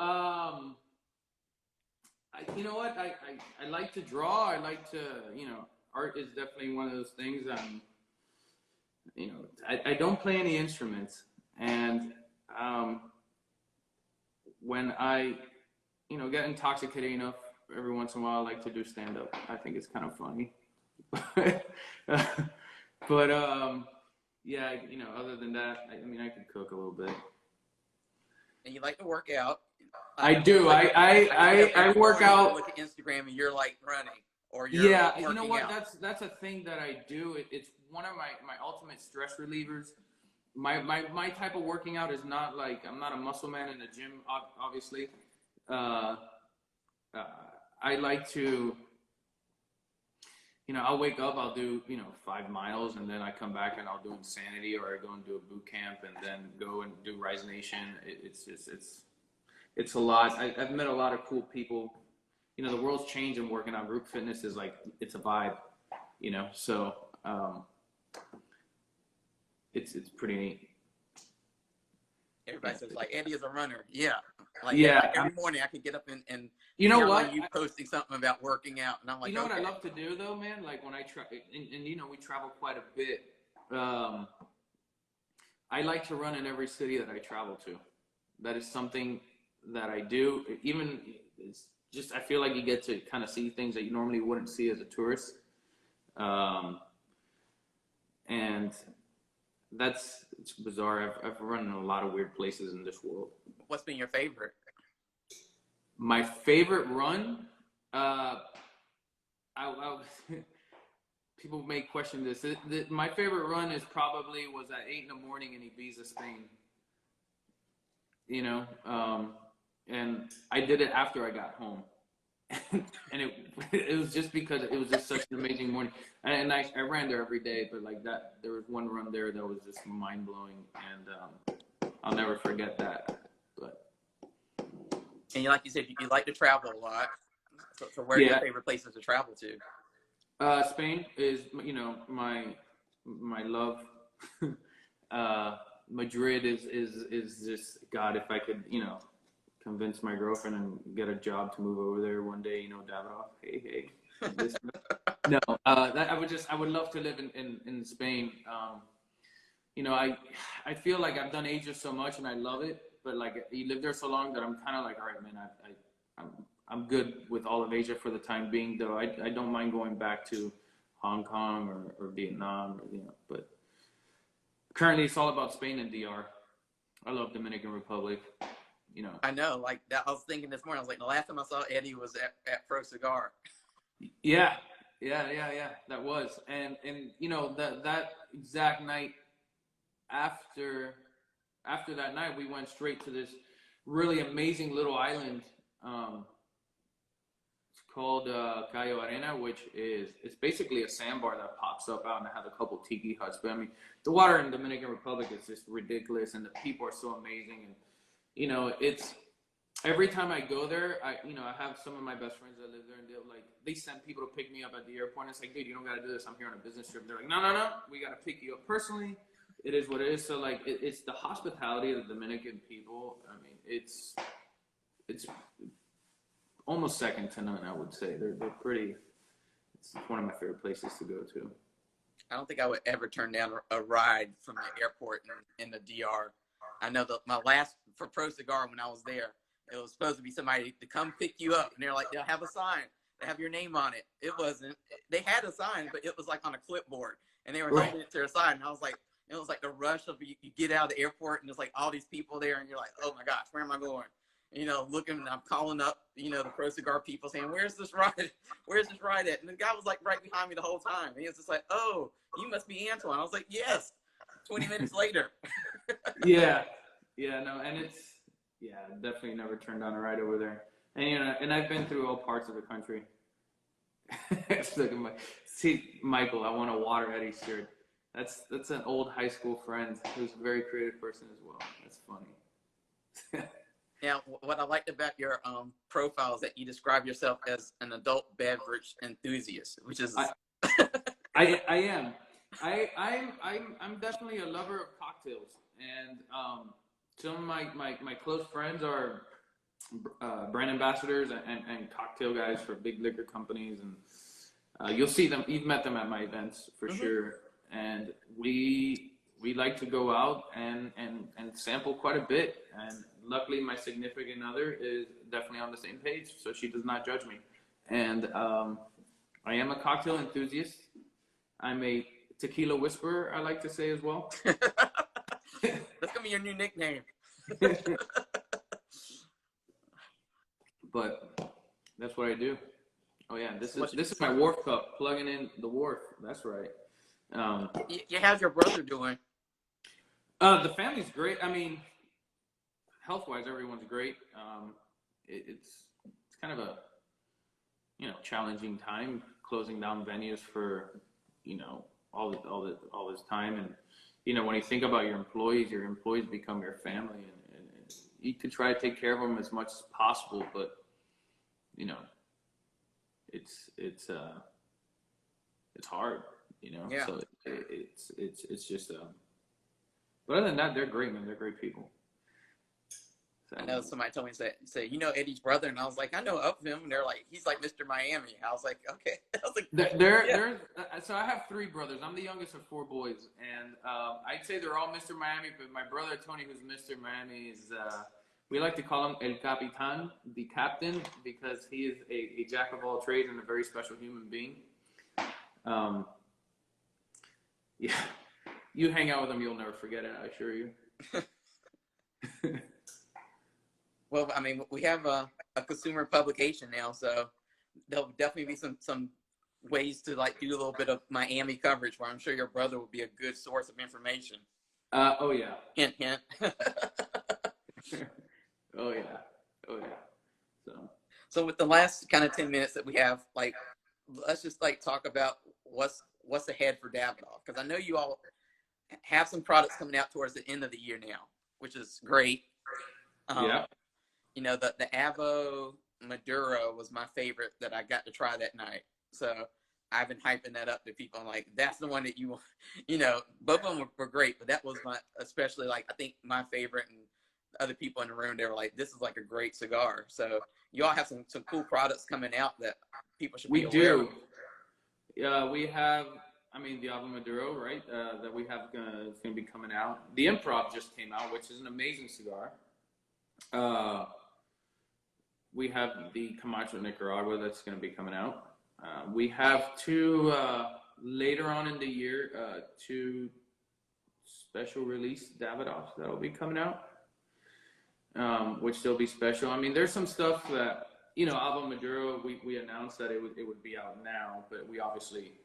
[SPEAKER 2] You know what? I like to draw. I like to, you know, art is definitely one of those things. You know, I don't play any instruments, and when I, you know, get intoxicated enough, every once in a while, I like to do stand up. I think it's kind of funny. But yeah, you know, other than that, I mean, I can cook a little bit.
[SPEAKER 1] And you like to work out.
[SPEAKER 2] I do. I work out.
[SPEAKER 1] Look at Instagram and you're like running, or you're
[SPEAKER 2] you know what? Out. That's a thing that I do. It's one of my ultimate stress relievers. My type of working out is not like, I'm not a muscle man in the gym, obviously. I like to, you know, I'll wake up, I'll do, you know, 5 miles, and then I come back and I'll do Insanity, or I go and do a boot camp, and then go and do Rise Nation. It's a lot. I've met a lot of cool people. You know, the world's changing. Working on group fitness is like, it's a vibe, you know, so it's pretty neat.
[SPEAKER 1] Everybody says like, Eddie is a runner. Yeah. Like,
[SPEAKER 2] yeah.
[SPEAKER 1] Like every morning I could get up and
[SPEAKER 2] you know what?
[SPEAKER 1] You posting something about working out, and I'm like,
[SPEAKER 2] you know
[SPEAKER 1] okay.
[SPEAKER 2] What I love to do though, man? Like when I try, and you know, we travel quite a bit. I like to run in every city that I travel to. That is something that I do. Even it's just, I feel like you get to kind of see things that you normally wouldn't see as a tourist. And it's bizarre. I've run in a lot of weird places in this world.
[SPEAKER 1] What's been your favorite?
[SPEAKER 2] My favorite run, people may question this. My favorite run was at 8 in the morning in Ibiza, Spain. You know, and I did it after I got home. And it was just because it was just such an amazing morning. And I ran there every day, but like that, there was one run there that was just mind blowing, and I'll never forget that. But
[SPEAKER 1] and like you said, you like to travel a lot. So where are your favorite places to travel to?
[SPEAKER 2] Spain is, you know, my love. Madrid is just, God, if I could, you know, convince my girlfriend and get a job to move over there one day, you know, Davidoff, hey. No, I would love to live in Spain. You know, I feel like I've done Asia so much and I love it, but like you live there so long that I'm kind of like, all right, man, I'm good with all of Asia for the time being, though. I don't mind going back to Hong Kong or Vietnam, or, you know, but currently it's all about Spain and DR. I love Dominican Republic. You know.
[SPEAKER 1] I know, like that. I was thinking this morning. I was like, the last time I saw Eddie was at Pro Cigar.
[SPEAKER 2] Yeah. That was, and you know, that exact night after that night, we went straight to this really amazing little island Um, it's called Cayo Arena, which is it's basically a sandbar that pops up out and it has a couple tiki huts. But I mean, the water in Dominican Republic is just ridiculous, and the people are so amazing. And it's every time I go there, I have some of my best friends that live there, and they send people to pick me up at the airport. And it's like, dude, you don't got to do this. I'm here on a business trip. They're like, no, no, no, we got to pick you up personally. It is what it is. So like, it's the hospitality of the Dominican people. I mean, it's almost second to none. I would say they're pretty. It's one of my favorite places to go to.
[SPEAKER 1] I don't think I would ever turn down a ride from the airport in the DR. I know that my last for Pro Cigar when I was there, it was supposed to be somebody to come pick you up, and they're like, they'll have a sign, they have your name on it. It wasn't. They had a sign, but it was like on a clipboard, and they were holding it to their side, and I was like, it was like the rush of you get out of the airport, and there's like all these people there, and you're like, oh my gosh, where am I going? Looking, and I'm calling up, the Pro Cigar people saying, where's this ride? Where's this ride at? And the guy was like right behind me the whole time. And he was just like, oh, you must be Antoine. I was like, yes. 20 minutes later.
[SPEAKER 2] Yeah, no, and definitely never turned down a ride over there. And and I've been through all parts of the country. See, Michael, I want a Water Eddy shirt. That's an old high school friend who's a very creative person as well. That's funny.
[SPEAKER 1] Now, what I liked about your profile is that you describe yourself as an adult beverage enthusiast, which is
[SPEAKER 2] I am. I'm definitely a lover of cocktails, and some of my close friends are brand ambassadors and cocktail guys for big liquor companies, and you'll see them. You've met them at my events for sure, and we like to go out and sample quite a bit. And luckily, my significant other is definitely on the same page, so she does not judge me. And I am a cocktail enthusiast. I'm a tequila whisperer, I like to say as well.
[SPEAKER 1] That's gonna be your new nickname.
[SPEAKER 2] But that's what I do. Oh yeah, this is my Wharf cup, plugging in the Wharf. That's right.
[SPEAKER 1] How's your brother doing?
[SPEAKER 2] The family's great. I mean, health-wise, everyone's great. It's kind of a challenging time closing down venues for all this time, and when you think about your employees become your family, and you could try to take care of them as much as possible, but it's hard,
[SPEAKER 1] Yeah.
[SPEAKER 2] So it's just but other than that, they're great, man. They're great people. So,
[SPEAKER 1] I know somebody told me, say, Eddie's brother, and I was like, I know of him, and they're like, he's like Mr. Miami. I was like, okay. I was like,
[SPEAKER 2] so I have three brothers. I'm the youngest of four boys, and I'd say they're all Mr. Miami, but my brother Tony, who's Mr. Miami, is we like to call him El Capitan, the captain, because he is a jack of all trades and a very special human being. Yeah, you hang out with him, you'll never forget it, I assure you.
[SPEAKER 1] Well, I mean, we have a consumer publication now, so there'll definitely be some ways to like do a little bit of Miami coverage, where I'm sure your brother will be a good source of information.
[SPEAKER 2] Oh yeah.
[SPEAKER 1] Hint, hint.
[SPEAKER 2] Oh yeah.
[SPEAKER 1] So with the last kind of 10 minutes that we have, like, let's just like talk about what's ahead for Davidoff, because I know you all have some products coming out towards the end of the year now, which is great.
[SPEAKER 2] Yeah.
[SPEAKER 1] The AVO Maduro was my favorite that I got to try that night. So I've been hyping that up to people. I'm like, that's the one that you want. Both of them were great, but that was especially like, I think my favorite, and other people in the room, they were like, this is like a great cigar. So you all have some cool products coming out that people should be aware of.
[SPEAKER 2] Yeah, we have, the AVO Maduro, right, that we have is going to be coming out. The Improv just came out, which is an amazing cigar. We have the Camacho Nicaragua that's going to be coming out. We have two, later on in the year, two special release Davidoffs that will be coming out, which they'll be special. There's some stuff that, AVO Maduro, we announced that it would be out now, but we obviously,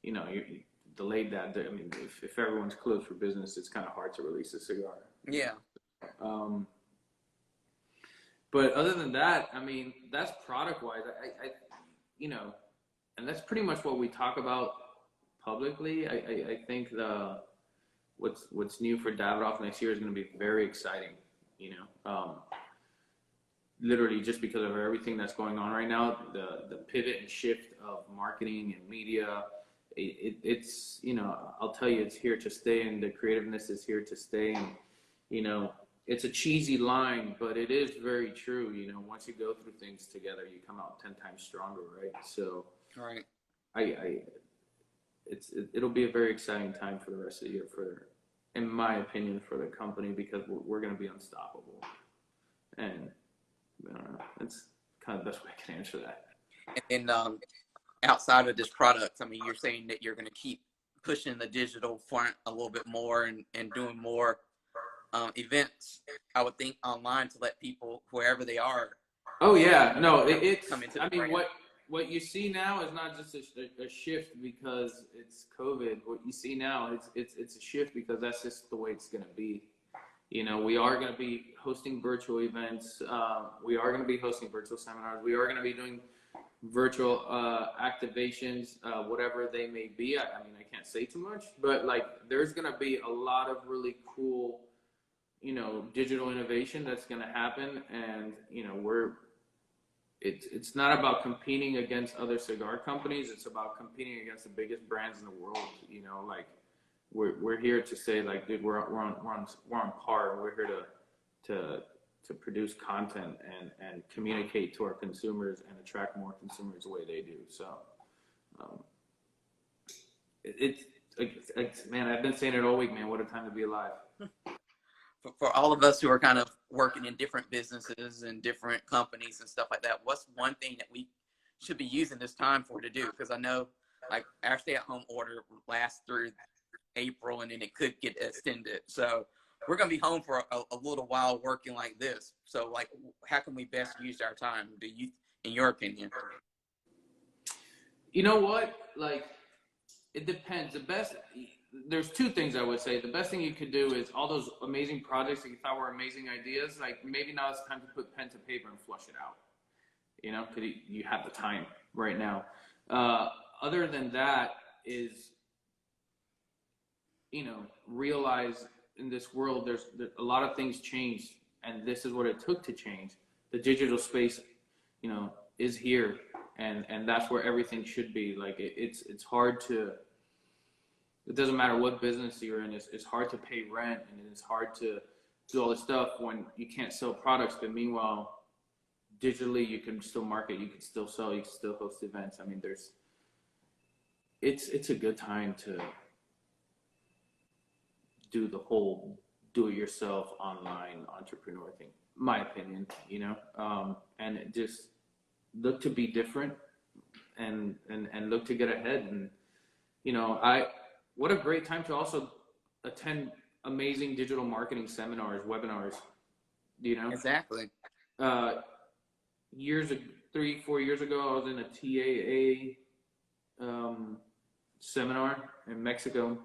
[SPEAKER 2] you delayed that. If everyone's closed for business, it's kind of hard to release a cigar.
[SPEAKER 1] Yeah.
[SPEAKER 2] But other than that, I mean, that's product wise. You know, and that's pretty much what we talk about publicly. I think what's new for Davidoff next year is going to be very exciting. You know, literally just because of everything that's going on right now, the pivot and shift of marketing and media. It's, you know, I'll tell you, it's here to stay, and the creativeness is here to stay. And you know, it's a cheesy line, but it is very true. You know, once you go through things together, you come out 10 times stronger, right? So,
[SPEAKER 1] Right.
[SPEAKER 2] It'll be a very exciting time for the rest of the year, in my opinion, for the company, because we're going to be unstoppable. And I don't know, that's kind of the best way I can answer that.
[SPEAKER 1] And outside of this product, I mean, you're saying that you're going to keep pushing the digital front a little bit more, and doing more events, I would think, online, to let people, wherever they are.
[SPEAKER 2] Oh yeah, no, it's.
[SPEAKER 1] Come into
[SPEAKER 2] I mean,
[SPEAKER 1] brand.
[SPEAKER 2] what you see now is not just a shift because it's COVID. What you see now it's a shift because that's just the way it's going to be. You know, we are going to be hosting virtual events. We are going to be hosting virtual seminars. We are going to be doing virtual activations, whatever they may be. I mean, I can't say too much, but like, there's going to be a lot of really cool, you know, digital innovation that's going to happen. And, you know, it's not about competing against other cigar companies. It's about competing against the biggest brands in the world. You know, like, we're here to say, like, dude, we're on par. We're here to produce content and communicate to our consumers and attract more consumers the way they do. So, it's man, I've been saying it all week, man. What a time to be alive.
[SPEAKER 1] For all of us who are kind of working in different businesses and different companies and stuff like that, what's one thing that we should be using this time for to do? Because I know, like, our stay-at-home order lasts through April, and then it could get extended. So we're going to be home for a little while working like this. So, like, how can we best use our time, do you, in your opinion?
[SPEAKER 2] You know what? Like, it depends. There's two things I would say. The best thing you could do is all those amazing projects that you thought were amazing ideas, like, maybe now it's time to put pen to paper and flush it out. You know, because you have the time right now. Other than that is, you know, realize in this world there's a lot of things change, and this is what it took to change. The digital space, you know, is here, and that's where everything should be. Like, it's hard to, it doesn't matter what business you're in, it's hard to pay rent, and it's hard to do all this stuff when you can't sell products. But meanwhile, digitally, you can still market, you can still sell, you can still host events. I mean, it's a good time to do the whole do-it-yourself online entrepreneur thing, my opinion, you know, and just look to be different, and look to get ahead. And, you know, what a great time to also attend amazing digital marketing seminars, webinars, you know.
[SPEAKER 1] Exactly.
[SPEAKER 2] 3-4 years ago, I was in a TAA seminar in Mexico.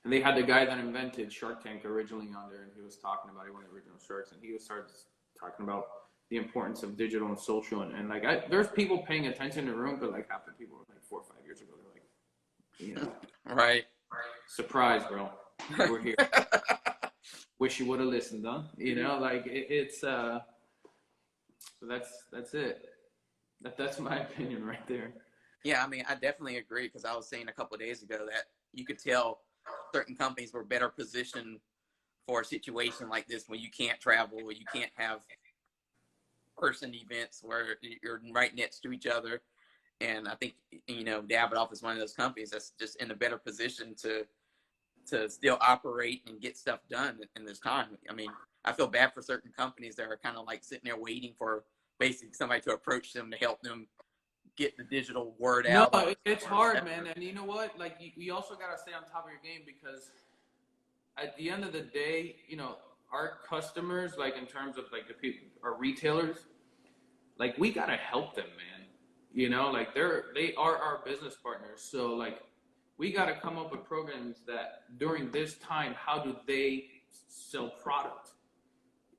[SPEAKER 2] And they had the guy that invented Shark Tank originally on there, and he was talking about it, one of the original Sharks, and he started talking about the importance of digital and social. And like, there's people paying attention in the room, but like, half the people were like 4 or 5 years ago, they're like, you know,
[SPEAKER 1] Right.
[SPEAKER 2] Surprise, bro, we're here. Wish you would have listened, huh? You know, like, that's it. That's my opinion right there.
[SPEAKER 1] Yeah, I mean, I definitely agree, because I was saying a couple of days ago that you could tell certain companies were better positioned for a situation like this, when you can't travel, or you can't have person events where you're right next to each other. And I think, you know, Davidoff is one of those companies that's just in a better position to still operate and get stuff done in this time. I mean, I feel bad for certain companies that are kind of like sitting there waiting for basically somebody to approach them to help them get the digital word out.
[SPEAKER 2] No, it's hard, man. And you know what? Like, you also got to stay on top of your game, because at the end of the day, you know, our customers, like, in terms of like the people, our retailers, like, we got to help them, man. You know, like, they are our business partners. So like, we got to come up with programs that during this time, how do they sell product?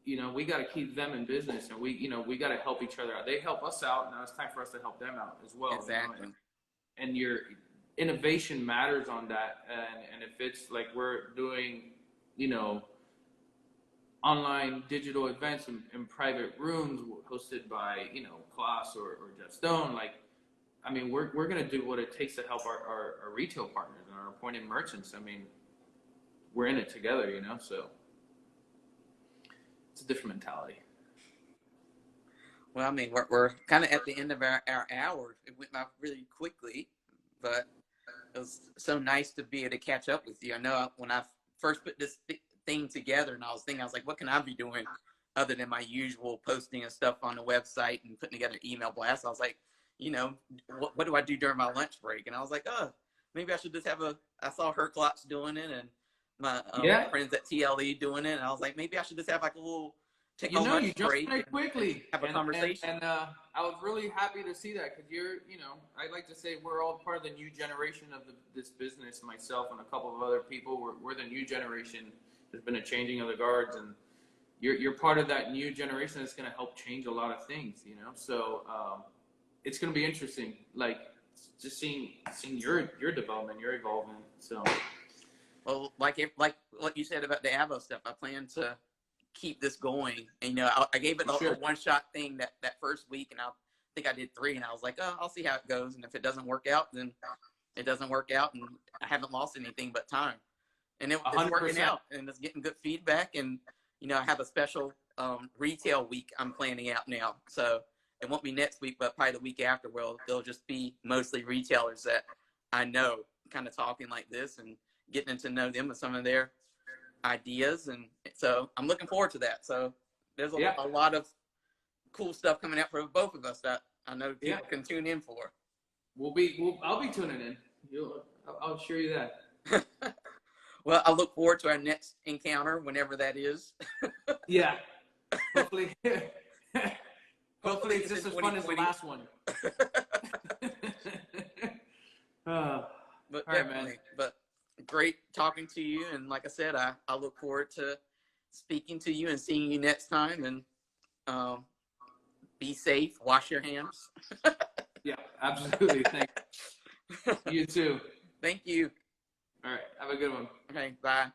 [SPEAKER 2] you know, we got to keep them in business, and we got to help each other out. They help us out. Now it's time for us to help them out as well.
[SPEAKER 1] Exactly.
[SPEAKER 2] You know? And your innovation matters on that. And if it's like we're doing, you know, online digital events in private rooms hosted by, you know, Klaus or Jeff Stone, like, I mean, we're going to do what it takes to help our retail partners and our appointed merchants. I mean, we're in it together, you know, so it's a different mentality.
[SPEAKER 1] Well, I mean, we're kind of at the end of our hour. It went by really quickly, but it was so nice to be able to catch up with you. I know when I first put this thing together, and I was like, what can I be doing other than my usual posting and stuff on the website and putting together email blasts? I was like, you know, what do I do during my lunch break? And I was like, oh, maybe I should just I saw her clocks doing it, and my friends at TLE doing it, and I was like, maybe I should just have like a little take a lunch
[SPEAKER 2] you jumped
[SPEAKER 1] break
[SPEAKER 2] very quickly,
[SPEAKER 1] have a conversation.
[SPEAKER 2] And I was really happy to see that, because you know, I like to say we're all part of the new generation of this business. Myself and a couple of other people, we're the new generation. There's been a changing of the guards, and you're part of that new generation that's going to help change a lot of things, you know. So it's going to be interesting, like just seeing your development, your evolvement. So,
[SPEAKER 1] well, like what you said about the AVO stuff, I plan to keep this going. And, you know, I gave it a one-shot thing that first week, and I think I did 3, and I was like, oh, I'll see how it goes. And if it doesn't work out, then it doesn't work out, and I haven't lost anything but time. And it's working out, and it's getting good feedback. And, you know, I have a special retail week I'm planning out now. So it won't be next week, but probably the week after, where it'll just be mostly retailers that I know, kind of talking like this and getting to know them and some of their ideas. And so I'm looking forward to that. So there's a lot of cool stuff coming out for both of us that I know people can tune in for.
[SPEAKER 2] I'll be tuning in. I'll assure you that.
[SPEAKER 1] Well, I look forward to our next encounter, whenever that is.
[SPEAKER 2] Yeah. Hopefully it's just as fun as the last one.
[SPEAKER 1] But definitely, man. But great talking to you. And like I said, I look forward to speaking to you and seeing you next time. And be safe. Wash your hands.
[SPEAKER 2] Yeah, absolutely. Thanks. You too.
[SPEAKER 1] Thank you.
[SPEAKER 2] All right. Have a good one.
[SPEAKER 1] Okay. Bye.